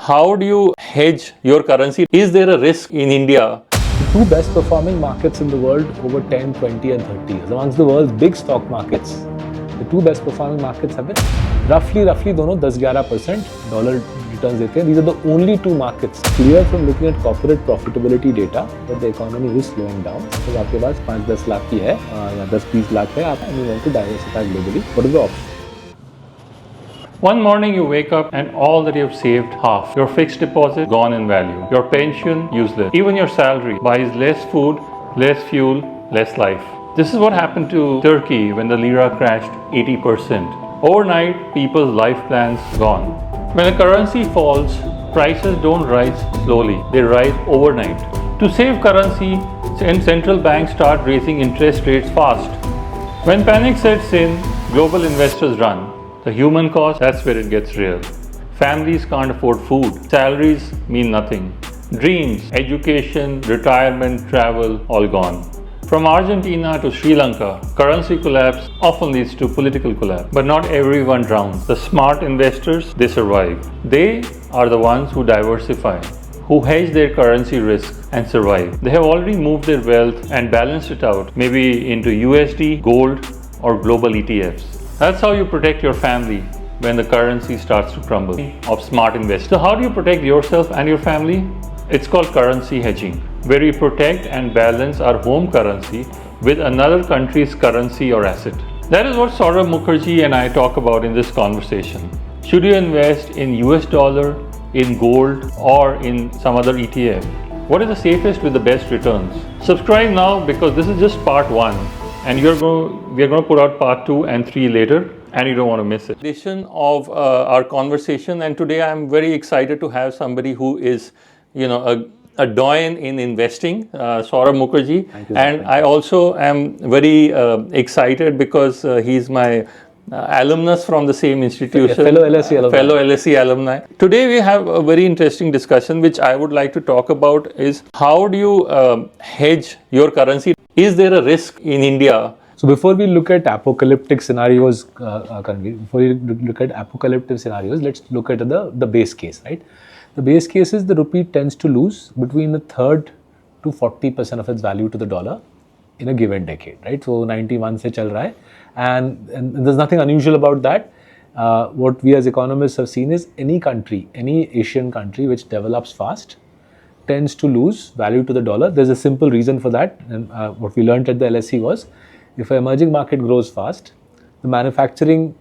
how do you hedge your currency? Is there a risk in India? The two best performing markets in the world over 10, 20 and 30 years. Amongst the world's big stock markets, the two best performing markets have been roughly दोनों 10-11% dollar returns देते हैं. These are the only two markets. Clear from looking at corporate profitability data that the economy is slowing down. तो आपके पास 5-10 लाख की है या 10-20 लाख है, आप you want to diversify globally. What is the option? One morning you wake up and all that you've saved half. Your fixed deposit gone in value. Your pension useless. Even your salary buys less food, less fuel, less life. This is what happened to Turkey when the lira crashed 80%. Overnight, people's life plans gone. When a currency falls, prices don't rise slowly, they rise overnight. To save currency, central banks start raising interest rates fast. When panic sets in, global investors run. The human cost, that's where it gets real. Families can't afford food. Salaries mean nothing. Dreams, education, retirement, travel, all gone. From Argentina to Sri Lanka, currency collapse often leads to political collapse. But not everyone drowns. The smart investors, they survive. They are the ones who diversify, who hedge their currency risk and survive. They have already moved their wealth and balanced it out, maybe into USD, gold, or global ETFs. That's how you protect your family when the currency starts to crumble. Of smart investors. So how do you protect yourself and your family? It's called currency hedging, where we protect and balance our home currency with another country's currency or asset. That is what Saurabh Mukherjea and I talk about in this conversation. Should you invest in US dollar, in gold, or in some other ETF? What is the safest with the best returns? Subscribe now because this is just part 1. And we are going to put out part 2 and 3 later, and you don't want to miss it. Edition of our conversation, and today I'm very excited to have somebody who is, a doyen in investing, Saurabh Mukherjea. Thank you, and I also am very excited because he's my alumnus from the same institution. Fellow LSE alumni. Fellow LSE alumni. Today we have a very interesting discussion which I would like to talk about is how do you hedge your currency? Is there a risk in India? So before we look at apocalyptic scenarios, let's look at the base case, right? The base case is the rupee tends to lose between a third to 40% of its value to the dollar in a given decade, right? So 91 se chal raha hai, and there's nothing unusual about that. What we as economists have seen is any country, any Asian country which develops fast tends to lose value to the dollar. There's a simple reason for that, and what we learned at the LSE was if an emerging market grows fast, the manufacturing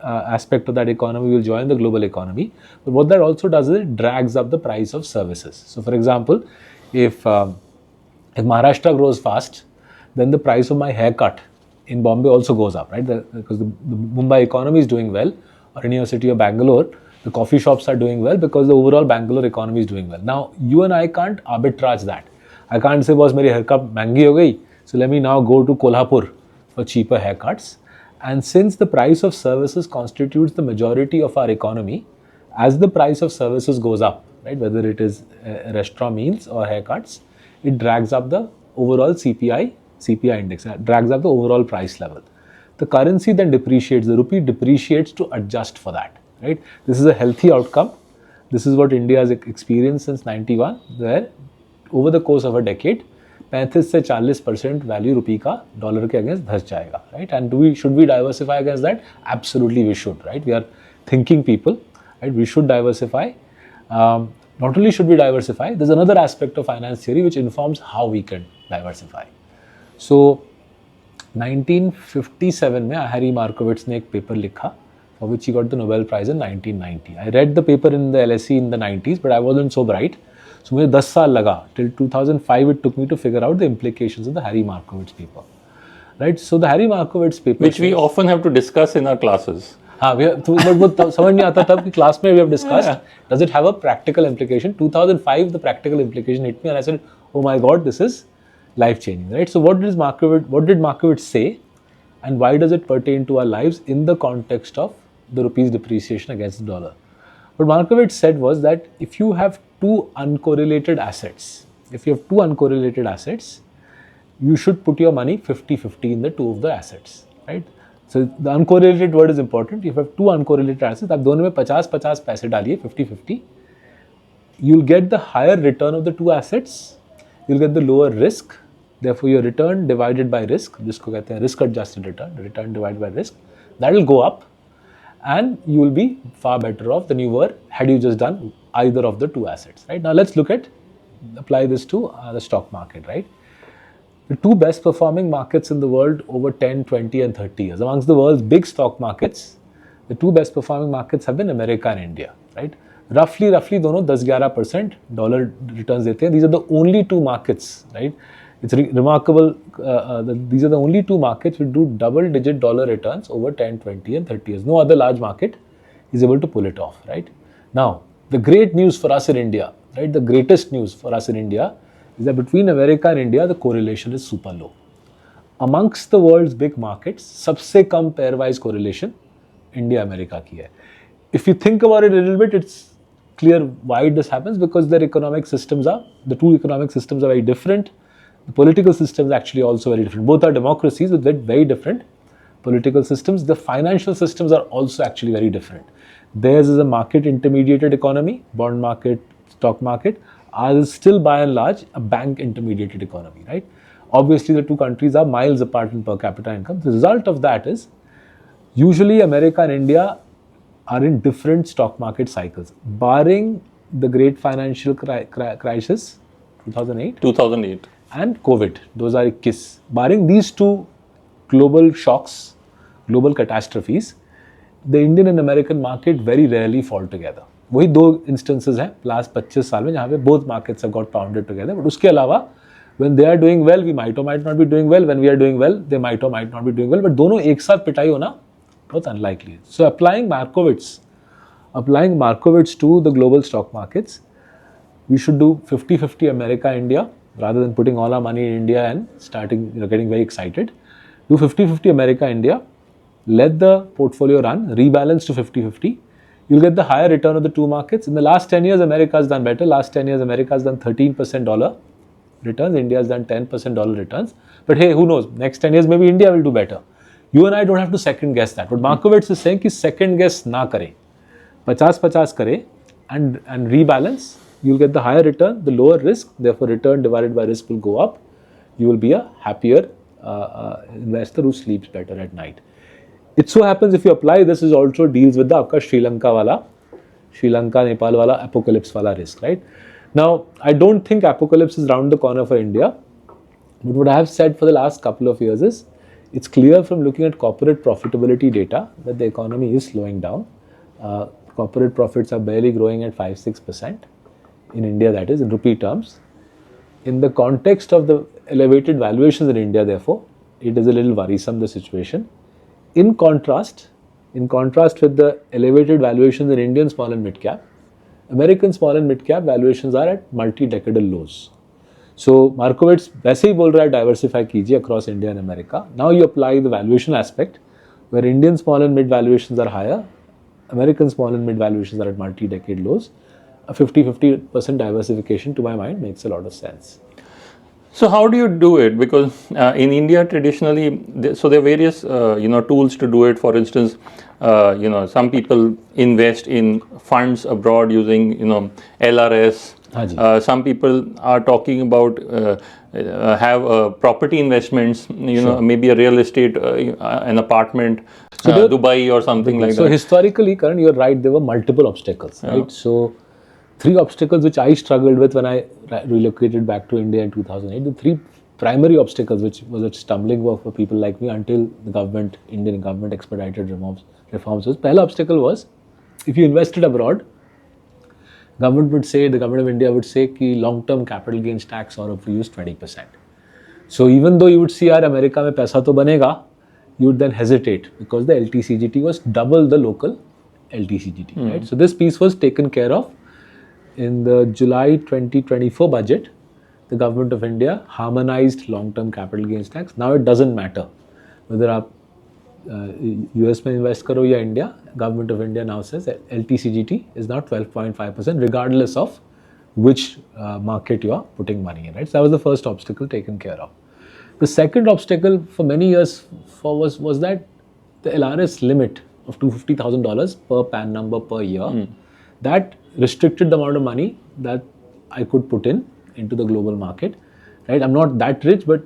aspect of that economy will join the global economy. But what that also does is it drags up the price of services. So for example, if Maharashtra grows fast, then the price of my haircut in Bombay also goes up, right? Because the Mumbai economy is doing well, or in your city of Bangalore, the coffee shops are doing well because the overall Bangalore economy is doing well. Now, you and I can't arbitrage that. I can't say, boss, meri haircut महंगी हो गई, so let me now go to Kolhapur for cheaper haircuts. And since the price of services constitutes the majority of our economy, as the price of services goes up, right, whether it is restaurant meals or haircuts, it drags up the overall CPI index, drags up the overall price level. The currency then depreciates, the rupee depreciates to adjust for that. Right? This is a healthy outcome. This is what India has experienced since 91, where over the course of a decade, 35 से 40% value rupee का dollar के against धस जाएगा, right? And should we diversify against that? Absolutely, we should, right? We are thinking people, right? We should diversify. Not only should we diversify, there's another aspect of finance theory which informs how we can diversify. So, 1957 में Harry Markowitz ने एक paper लिखा, for which he got the Nobel Prize in 1990. I read the paper in the LSE in the 90s, but I wasn't so bright. So मुझे 10 साल लगा. Till 2005 it took me to figure out the implications of the Harry Markowitz paper. Right? So the Harry Markowitz paper, which we often have to discuss in our classes. हाँ, but समझ नहीं आता तब कि class में we have discussed. Does it have a practical implication? 2005 the practical implication hit me and I said, oh my God, this is life changing. Right? So what did Markowitz say, and why does it pertain to our lives in the context of the rupee's depreciation against the dollar? What Markowitz said was that if you have two uncorrelated assets, you should put your money 50-50 in the two of the assets, right? So the uncorrelated word is important. If you have two uncorrelated assets, आप दोनों में 50-50 पैसे डालिए 50-50. You'll get the higher return of the two assets. You'll get the lower risk. Therefore, your return divided by risk, जिसको कहते हैं risk adjusted return, return divided by risk, that will go up, and you will be far better off than you were had you just done either of the two assets, right? Now let's apply this to the stock market, right? The two best performing markets in the world over 10, 20 and 30 years. Amongst the world's big stock markets, the two best performing markets have been America and India, right? Roughly दोनों 10-11% dollar returns देते हैं. These are the only two markets, right? It's remarkable. These are the only two markets which do double-digit dollar returns over 10, 20 and 30 years. No other large market is able to pull it off, right? Now, the great news for us in India, right? The greatest news for us in India is that between America and India, the correlation is super low. Amongst the world's big markets, सबसे कम pairwise correlation India America की है. If you think about it a little bit, it's clear why this happens, because the two economic systems are very different. The political systems are actually also very different. Both are democracies with very different political systems. The financial systems are also actually very different. Theirs is a market intermediated economy, bond market, stock market. Ours is still by and large a bank intermediated economy, right? Obviously, the two countries are miles apart in per capita income. The result of that is usually America and India are in different stock market cycles, barring the great financial crisis, 2008, and COVID, those are 21. Barring these two global shocks, global catastrophes, the Indian and American market very rarely fall together. वही दो instances हैं last 25 साल में जहाँ पे both markets have got pounded together. But उसके अलावा when they are doing well, we might or might not be doing well. When we are doing well, they might or might not be doing well. But दोनों एक साथ पिटाई होना बहुत unlikely है. So applying Markowitz to the global stock markets, we should do 50-50 America, India, rather than putting all our money in India and starting, getting very excited. Do 50-50 America, India, let the portfolio run, rebalance to 50-50. You'll get the higher return of the two markets. In the last 10 years, America has done better. Last 10 years, America has done 13% dollar returns. India has done 10% dollar returns. But hey, who knows? Next 10 years, maybe India will do better. You and I don't have to second guess that. But Markowitz is saying कि second guess ना करें. 50-50 करें and rebalance. You'll get the higher return, the lower risk. Therefore, return divided by risk will go up. You will be a happier investor who sleeps better at night. It so happens if you apply this, it also deals with the आपका Sri Lanka, Nepal wala apocalypse wala risk, right? Now, I don't think apocalypse is round the corner for India. But what I have said for the last couple of years is, it's clear from looking at corporate profitability data that the economy is slowing down. Corporate profits are barely growing at 5-6% in India, that is, in rupee terms. In the context of the elevated valuations in India, therefore, it is a little worrisome, the situation. In contrast with the elevated valuations in Indian small and mid cap, American small and mid cap valuations are at multi-decadal lows. So Markowitz वैसे ही बोल रहा है diversify कीजिए across India and America. Now you apply the valuation aspect, where Indian small and mid valuations are higher, American small and mid valuations are at multi-decade lows. A 50-50% diversification, to my mind, makes a lot of sense. So how do you do it? Because in India traditionally, there are various tools to do it. For instance, some people invest in funds abroad using LRS. Some people are talking about have property investments. Sure. Maybe a real estate, an apartment, Dubai or something like that. So historically, Karan, you're right. There were multiple obstacles, right? So 3 obstacles which I struggled with when I relocated back to India in 2008. The 3 primary obstacles, which was a stumbling block for people like me until the Indian government expedited reforms was, the first obstacle was, if you invested abroad, the government of India would say कि long-term capital gains tax or we use 20%. So even though you would see यार America में पैसा तो बनेगा, you would then hesitate because the LTCGT was double the local LTCGT, right? So this piece was taken care of. In the July 2024 budget, the government of India harmonized long-term capital gains tax. Now it doesn't matter whether आप US में invest करो या India. Government of India now says that LTCGT is now 12.5% regardless of which market you are putting money in, right? So that was the first obstacle taken care of. The second obstacle for many years was that the LRS limit of $250,000 per PAN number per year, that restricted the amount of money that I could put into the global market. Right? I'm not that rich, but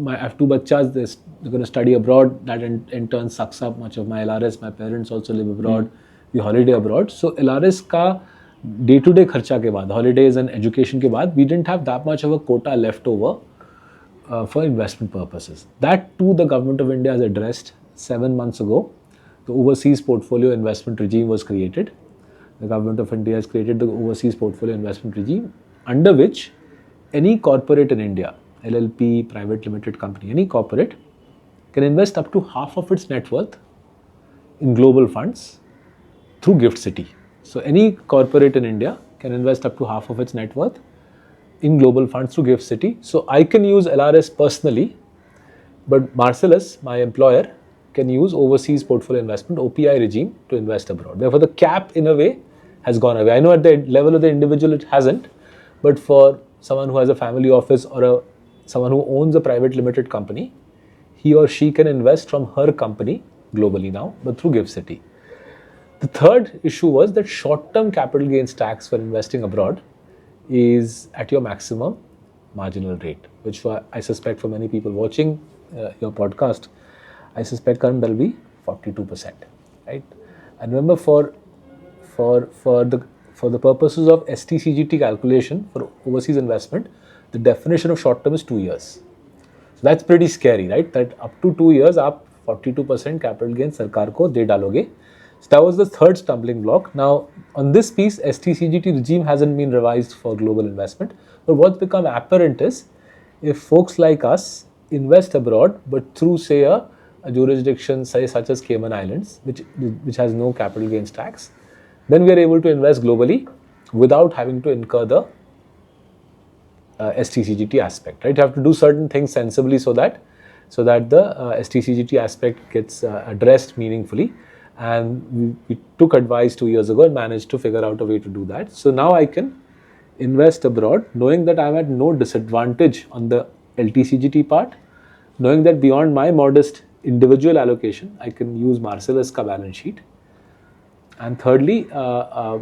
I have two bachas, they're going to study abroad. That in turn sucks up much of my LRS. My parents also live abroad. We holiday abroad. So LRS का day-to-day खर्चा के बाद, holidays and education के बाद, we didn't have that much of a quota left over for investment purposes. That too the government of India has addressed 7 months ago. The overseas portfolio investment regime was created. The government of India has created the overseas portfolio investment regime, under which any corporate in India, LLP, private limited company, any corporate can invest up to half of its net worth in global funds through GIFT City. So any corporate in India can invest up to half of its net worth in global funds through GIFT City. So I can use LRS personally, but Marcellus, my employer, can use overseas portfolio investment, OPI regime, to invest abroad. Therefore, the cap in a way has gone away. I know at the level of the individual it hasn't, but for someone who has a family office or someone who owns a private limited company, he or she can invest from her company globally now, but through GIFT City. The third issue was that short-term capital gains tax for investing abroad is at your maximum marginal rate, which I suspect for many people watching your podcast, I suspect current will be 42%, right? And remember, for the purposes of STCGT calculation for overseas investment, the definition of short-term is 2 years. So that's pretty scary, right? That up to 2 years, आप 42% capital gain सरकार को दे डालोगे. So that was the third stumbling block. Now, on this piece, STCGT regime hasn't been revised for global investment. But what's become apparent is, if folks like us invest abroad, but through, say, a jurisdiction such as Cayman Islands, which has no capital gains tax, then we are able to invest globally without having to incur the STCGT aspect. Right? You have to do certain things sensibly so that the STCGT aspect gets addressed meaningfully. And we took advice 2 years ago and managed to figure out a way to do that. So now I can invest abroad, knowing that I'm at no disadvantage on the LTCGT part, knowing that beyond my modest individual allocation, I can use Marcellus' balance sheet. And thirdly,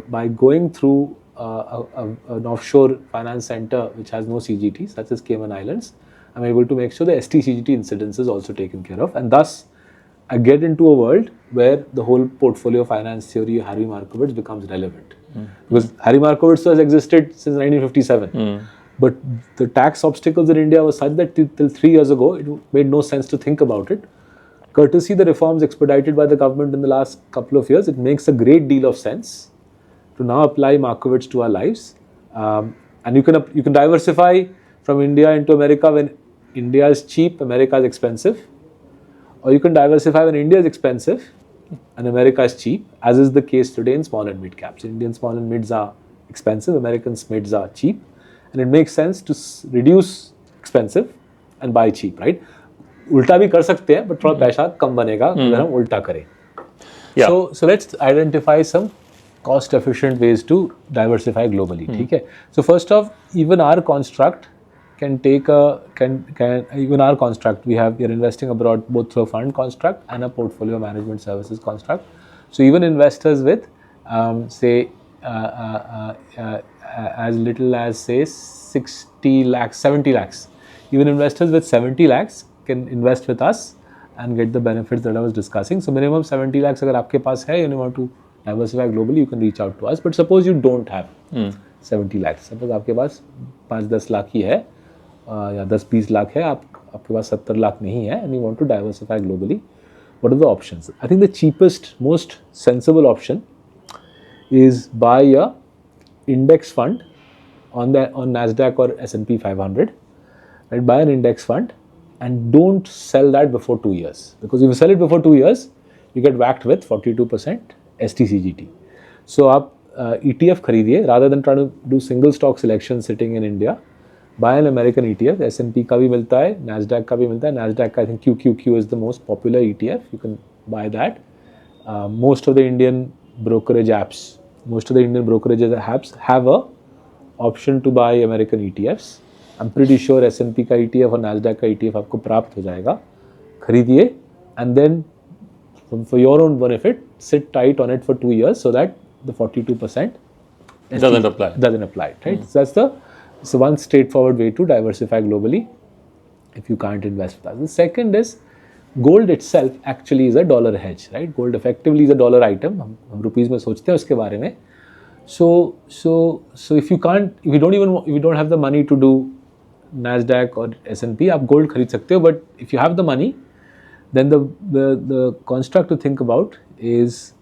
by going through an offshore finance center which has no CGT, such as Cayman Islands, I'm able to make sure the STCGT incidence is also taken care of. And thus, I get into a world where the whole portfolio finance theory of Harvey Markowitz becomes relevant. Because Harvey Markowitz has existed since 1957. But the tax obstacles in India were such that till 3 years ago, it made no sense to think about it. Courtesy the reforms expedited by the government in the last couple of years, it makes a great deal of sense to now apply Markowitz to our lives. And you can diversify from India into America when India is cheap, America is expensive. Or you can diversify when India is expensive and America is cheap, as is the case today in small and mid caps. Indian small and mids are expensive, American mids are cheap. And it makes sense to reduce expensive and buy cheap, right? उल्टा भी कर सकते हैं, but थोड़ा पैसा कम बनेगा अगर हम उल्टा करें. So let's identify some cost-efficient ways to diversify globally. ठीक है? So first off, even our construct even our construct, we are investing abroad both through a fund construct and a portfolio management services construct. So even investors with say as little as say 60 lakhs, 70 lakhs, even investors with 70 lakhs can invest with us and get the benefits that I was discussing. So minimum 70 lakhs अगर आपके पास है and you want to diversify globally, you can reach out to us. But suppose you don't have 70 lakhs, suppose आपके पास 5-10 लाख ही है या 10-20 लाख है, आपके पास 70 लाख नहीं है, and you want to diversify globally, what are the options? I think the cheapest, most sensible option is buy a index fund on Nasdaq or S&P 500. Right? Buy an index fund and don't sell that before 2 years, because if you sell it before 2 years, you get whacked with 42% STCGT. So आप ETF खरीदिए rather than trying to do single stock selection sitting in India. Buy an American ETF. S&P का भी मिलता है, Nasdaq का भी मिलता है. Nasdaq का I think QQQ is the most popular ETF. You can buy that. Most of the Indian brokerage apps have a option to buy American ETFs. I'm pretty sure S&P का ETF और Nasdaq का ETF आपको प्राप्त हो जाएगा. खरीदिए and then So for your own benefit, sit tight on it for 2 years so that the 42% Doesn't apply. Doesn't apply, right? So that's the one straightforward way to diversify globally if you can't invest with us. The second is gold itself actually is a dollar hedge, right? Gold effectively is a dollar item. हम rupees में सोचते हैं उसके बारे में. So if you don't have the money to do Nasdaq or S&P, आप gold खरीद सकते हो. But if you have the money, then the construct to think about is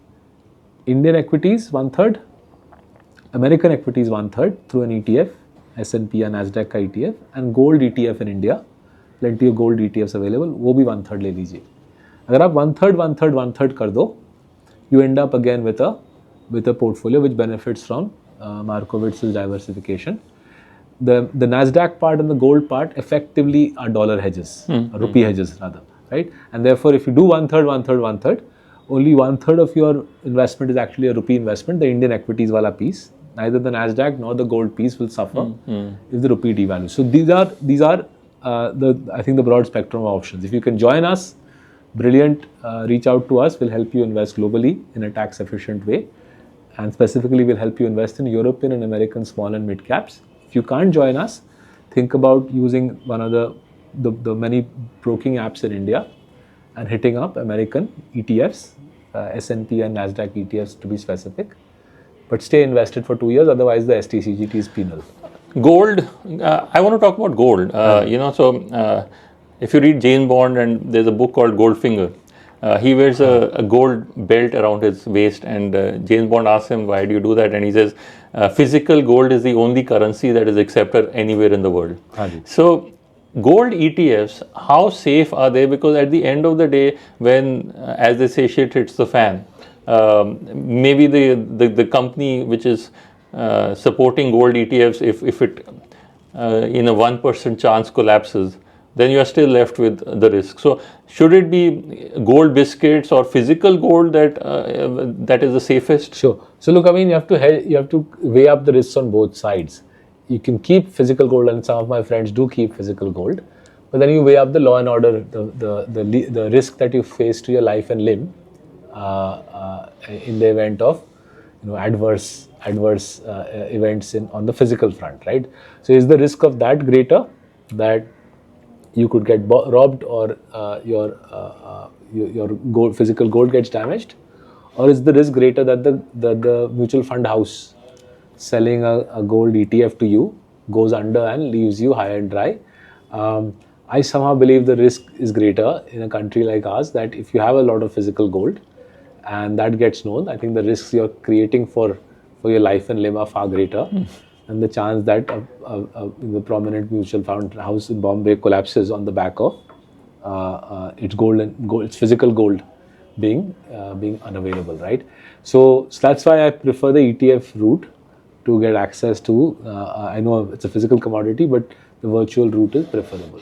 Indian equities 1/3, American equities 1/3 through an ETF, S&P या Nasdaq का ETF, and gold ETF in India. Plenty of gold ETFs available. वो भी 1/3 ले लीजिए. अगर आप 1/3 कर दो, you end up again with a portfolio which benefits from Markovitz's diversification. The Nasdaq part and the gold part effectively are dollar hedges, rupee hedges rather, right? And therefore, if you do 1/3, only 1/3 of your investment is actually a rupee investment, the Indian equities wala piece. Neither the Nasdaq nor the gold piece will suffer if the rupee devalues. So these are I think the broad spectrum of options. If you can join us, brilliant. Reach out to us. We'll help you invest globally in a tax efficient way, and specifically we'll help you invest in European and American small and mid caps. If you can't join us, think about using one of the many broking apps in India and hitting up American ETFs, S&P and Nasdaq ETFs to be specific. But stay invested for 2 years, otherwise the STCGT is penal. Gold, I want to talk about gold. If you read James Bond, and there's a book called Goldfinger, he wears a gold belt around his waist, and James Bond asks him, why do you do that? And he says, physical gold is the only currency that is accepted anywhere in the world. So gold ETFs, how safe are they? Because at the end of the day, when, as they say, shit hits the fan, maybe the company which is supporting gold ETFs, if it in a 1% chance collapses, then you are still left with the risk. So should it be gold biscuits or physical gold that is the safest? Sure. So look, I mean, you have to weigh up the risks on both sides. You can keep physical gold, and some of my friends do keep physical gold, but then you weigh up the law and order, the risk that you face to your life and limb in the event of adverse events on the physical front, right? So is the risk of that greater, that you could get robbed, or your physical gold gets damaged, or is the risk greater that the mutual fund house selling a gold ETF to you goes under and leaves you high and dry? I somehow believe the risk is greater in a country like ours, that if you have a lot of physical gold and that gets known, I think the risks you're creating for your life and limb are far greater. And the chance that the prominent mutual fund house in Bombay collapses on the back of its physical gold being unavailable, right? So that's why I prefer the ETF route to get access to. I know it's a physical commodity, but the virtual route is preferable.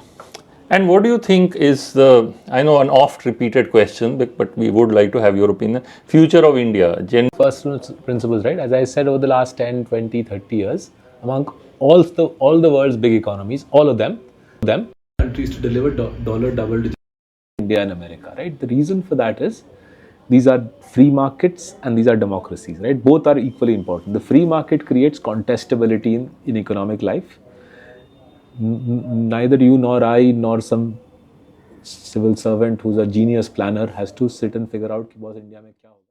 And what do you think is I know an oft repeated question, but we would like to have your opinion, future of India? First principles, right? As I said, over the last 10, 20, 30 years, among all the world's big economies, all of them, countries to deliver dollar double digit, India and America, right? The reason for that is these are free markets and these are democracies, right? Both are equally important. The free market creates contestability in economic life. Neither you nor I nor some civil servant who's a genius planner has to sit and figure out कि boss India में क्या होगा.